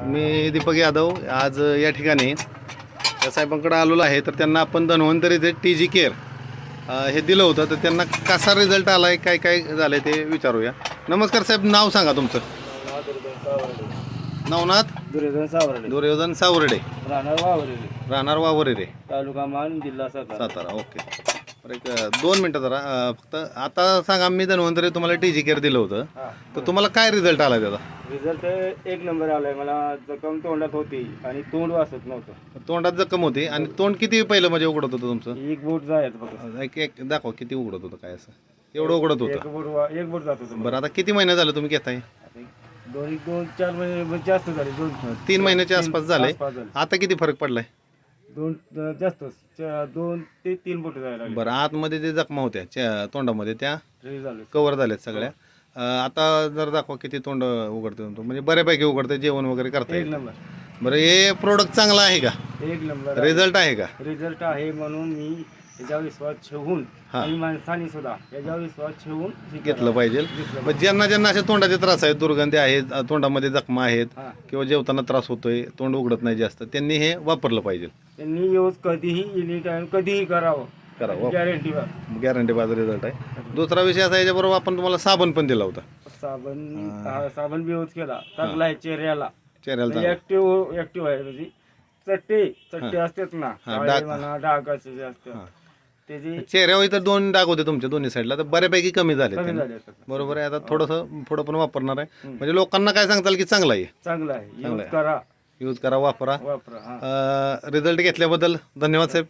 मी दीपक यादव आज या ठिकाणी त्या साहेबांकडे आलेलो आहे. तर त्यांना आपण धन्वंतरीचे TG केअर हे दिलं होतं. तर त्यांना कसा रिझल्ट आला आहे, काय काय झालं आहे ते विचारूया. नमस्कार साहेब, नाव सांगा तुमचं. नवनाथ दुर्योधन सावर्डे, राहणार वावरे, तालुका मान, जिल्हा सातारा. ओके. बरं, एक 2 मिनटं जरा फक्त आता सांगा. मी धन्वंतरी तुम्हाला TG केअर दिलं होतं, तर तुम्हाला काय रिझल्ट आला त्याचा? रिझल्ट एक नंबर आलाय. मला जखम तोंडात होती आणि तोंड वाचत नव्हतं. तोंडात जखम होती आणि तोंड किती पहिलं म्हणजे उघडत होतं तुमचं? एक बोट जायचं फक्त. एक दाखवा किती उघडत होतं, काय असं एवढं उघडत होतं? एक बोट जात होतं. बरं, आता किती महिने झाले तुम्ही घेताय? 2-4 महिने जास्त झाले. 3 महिन्याच्या आसपास झाले. आता किती फरक पडलाय? जास्त 2 ते 3 बोट जायला लागले. बरं, आतमध्ये जे जखमा होत्या तोंडामध्ये त्या झाले, कव्हर झाल्यात सगळ्या. आता जर दाखवा किती तोंड उघडते तुमचं, म्हणजे बऱ्यापैकी उघडते, जेवण वगैरे करता एक येईल. नंबर. बरं, हे प्रोडक्ट चांगला आहे का? एक नंबर रिझल्ट आहे का? रिझल्ट आहे म्हणून मी याच्यावर विश्वास ठेवून आणि माणसांनी सुद्धा याच्यावर विश्वास ठेवून घेतलं पाहिजे. मग ज्यांना असे तोंडाचे त्रास आहेत, दुर्गंधी आहेत, तोंडामध्ये जखमा आहेत किंवा जेवताना त्रास होतोय, तोंड उघडत नाही जास्त, त्यांनी हे वापरलं पाहिजे. त्यांनी यूज कधीही एनी टाइम कधीही करावं. गॅरंटी बाज रिझल्ट आहे. दुसरा विषय असा, याच्याबरोबर आपण तुम्हाला साबण पण दिला होता. साबण बी यूज केला, चांगला आहे चेहऱ्याला. चेहऱ्याला ऍक्टिव्ह आहे. म्हणजे चट्टे असतात ना, डाग असे असतात त्याची. चेहऱ्यावर इथं 2 डाग होते तुमच्या दोन्ही साईडला, तर बऱ्यापैकी कमी झाले. बरोबर आहे. आता थोडंसं पुढं पण वापरणार आहे. म्हणजे लोकांना काय सांगताल की चांगलं आहे? चांगलं आहे. यूज करा, वापरा. रिझल्ट घेतल्याबद्दल धन्यवाद साहेब.